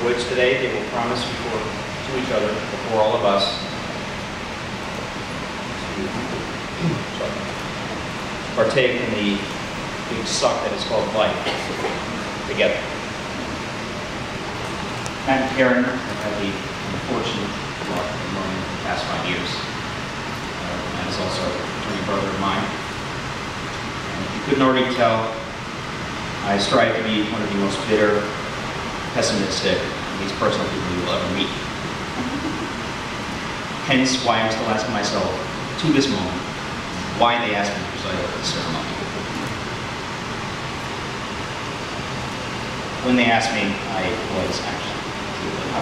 woods today, they will promise to each other, before all of us, to partake in the big suck that is called life together. Matt and Karyn have had the unfortunate luck of knowing the past 5 years. Matt is also a fraternity brother of mine. And if you couldn't already tell, I strive to be one of the most bitter, pessimistic, and least personal people you will ever meet. Hence why I'm still asking myself, to this moment, why they asked me to preside over the ceremony. When they asked me, I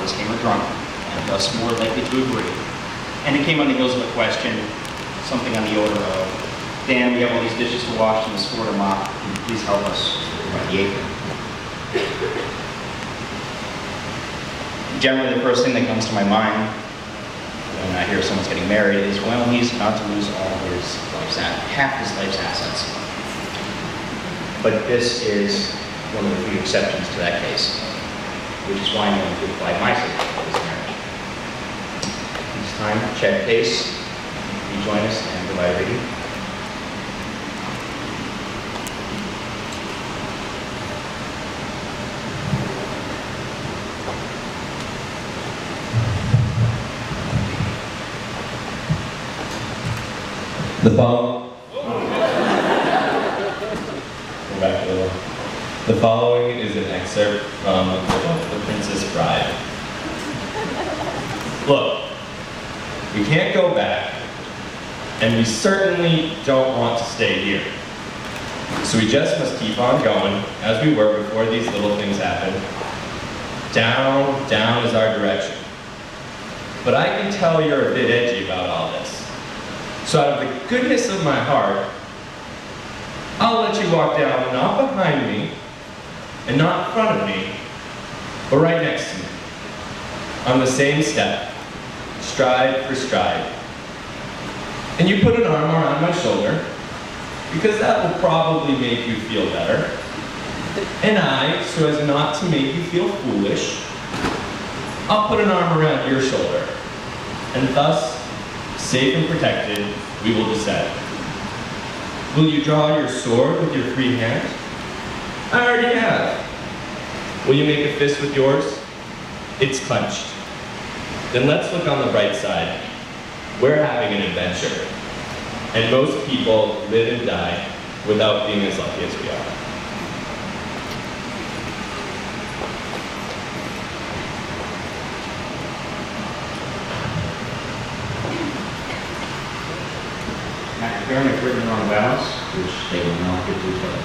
was hammered drunk, and thus more likely to agree. And it came on the heels of a question, something on the order of, Dan, we have all these dishes to wash and this floor to mop, can you please help us by the apron? Generally, the first thing that comes to my mind when I hear someone's getting married is, well, he's about to lose half his life's assets. But this is one of the few exceptions to that case, which is why I'm going to apply my signature to this marriage. It's time to check pace. You join us and provide reading. The following is an excerpt from the book The Princess Bride. Look, we can't go back, and we certainly don't want to stay here. So we just must keep on going, as we were before these little things happened. Down, down is our direction. But I can tell you're a bit edgy about all this. So out of the goodness of my heart, I'll let you walk down, not behind me, and not in front of me, but right next to me, on the same step, stride for stride. And you put an arm around my shoulder, because that will probably make you feel better. And I, so as not to make you feel foolish, I'll put an arm around your shoulder, and thus, safe and protected, we will descend. Will you draw your sword with your free hand? I already have. Will you make a fist with yours? It's clenched. Then let's look on the bright side. We're having an adventure. And most people live and die without being as lucky as we are. Matt and Karyn have written their own vows, which they will now give to each other.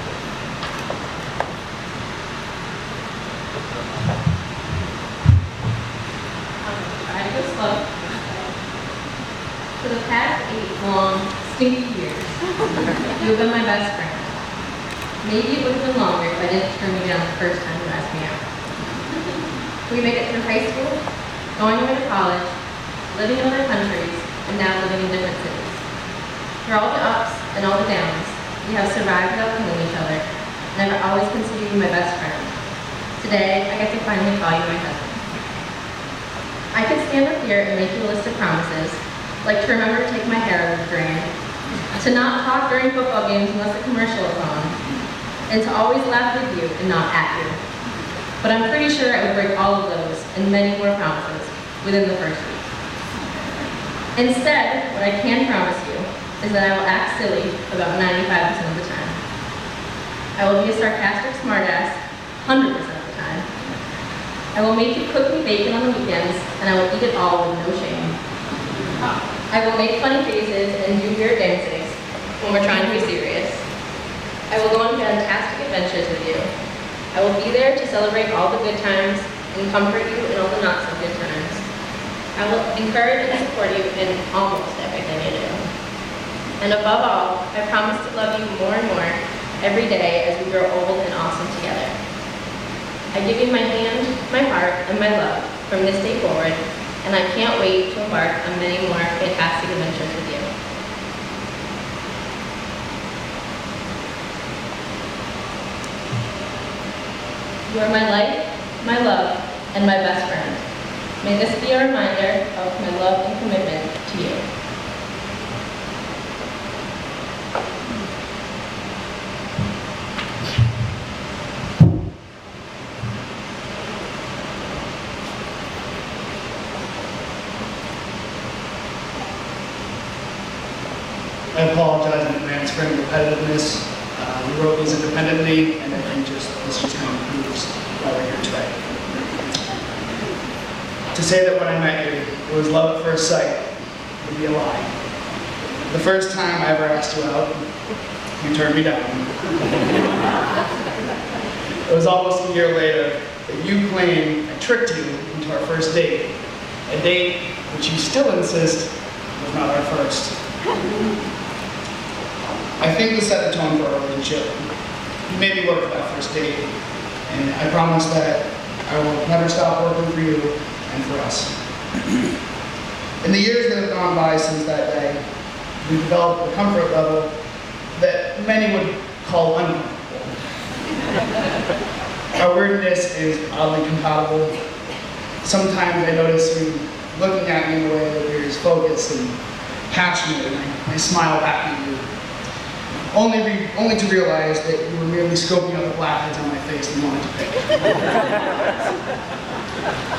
For the past 8 long, stinky years, you've been my best friend. Maybe it would have been longer if I didn't turn you down the first time you asked me out. We made it through high school, going away to college, living in other countries, and now living in different cities. Through all the ups and all the downs, we have survived without killing each other, and I've always considered you my best friend. Today, I get to finally call you my husband. I could stand up here and make you a list of promises, like to remember to take my hair out of the drain, to not talk during football games unless a commercial is on, and to always laugh with you and not at you. But I'm pretty sure I would break all of those and many more promises within the first week. Instead, what I can promise you is that I will act silly about 95% of the time. I will be a sarcastic smartass 100% of the time. I will make you cook me bacon on the weekends, and I will eat it all with no shame. I will make funny faces and do weird dances when we're trying to be serious. I will go on fantastic adventures with you. I will be there to celebrate all the good times and comfort you in all the not so good times. I will encourage and support you in almost everything you do. And above all, I promise to love you more and more every day as we grow old and awesome together. I give you my hand, my heart, and my love from this day forward, and I can't wait to embark on many more fantastic adventures with you. You are my life, my love, and my best friend. May this be a reminder of my love and commitment to you. I apologize in advance for any repetitiveness. We wrote these independently, and I think this just kind of proves why we're here today. To say that when I met you, it was love at first sight would be a lie. The first time I ever asked you out, you turned me down. It was almost a year later that you claimed I tricked you into our first date, a date which you still insist was not our first. I think this set the tone for our relationship. You made me work for that first date, and I promise that I will never stop working for you and for us. In the years that have gone by since that day, we developed a comfort level that many would call uncomfortable. Our weirdness is oddly compatible. Sometimes I notice you looking at me in a way that is focused and passionate, and I smile back at you. Only to realize that you were merely scoping out the blackheads on my face and wanted to pick.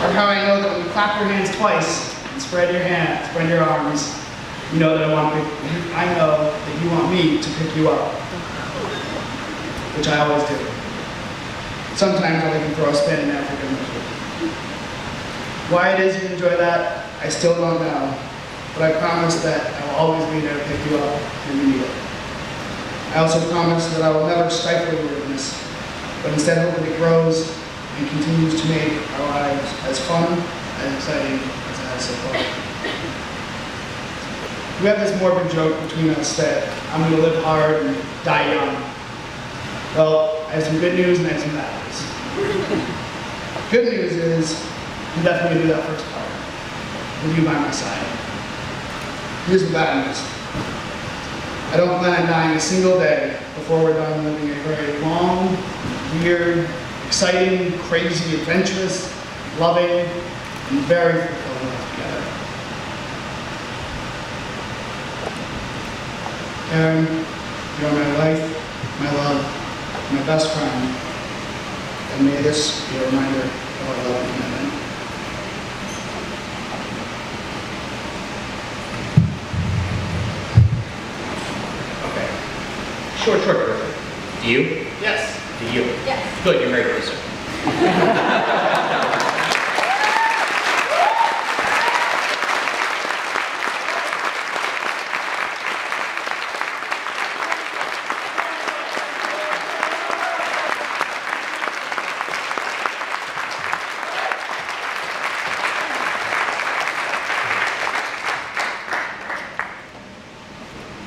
Or how I know that when you clap your hands twice and spread your arms, you know that I know that you want me to pick you up, which I always do. Sometimes I can throw a spin in Africa. Why it is you enjoy that, I still don't know, but I promise that I will always be there to pick you up when you need it. I also promise that I will never stifle your weirdness, but instead hope that it grows and continues to make our lives as fun and exciting as it has so far. We have this morbid joke between us that I'm going to live hard and die young. Well, I have some good news and I have some bad news. Good news is I'm definitely going to do that first part, with you by my side. Here's the bad news. I don't plan on dying a single day before we're done living a very long, weird, exciting, crazy, adventurous, loving, and very fulfilling life together. Karyn, you are my life, my love, my best friend, and may this be a reminder of our love and commitment. Short, perfect. Do you? Yes. Do you? Yes. Good, you're very good, sir.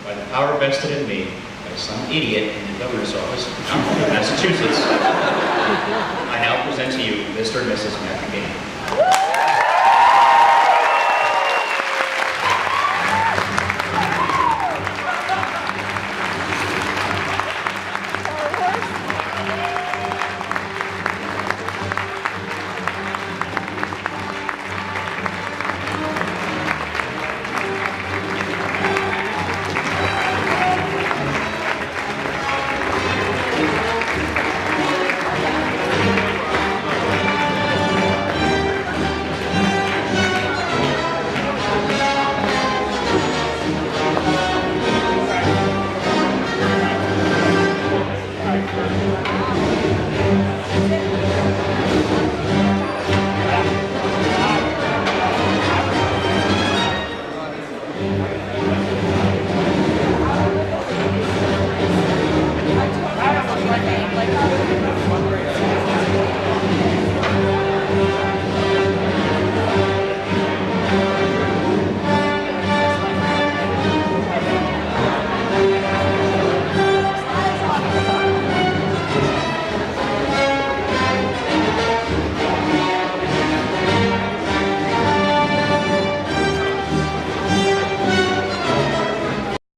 By the power vested in me, some idiot in the governor's office of Massachusetts, I now present to you Mr. and Mrs. Matthew Gaines.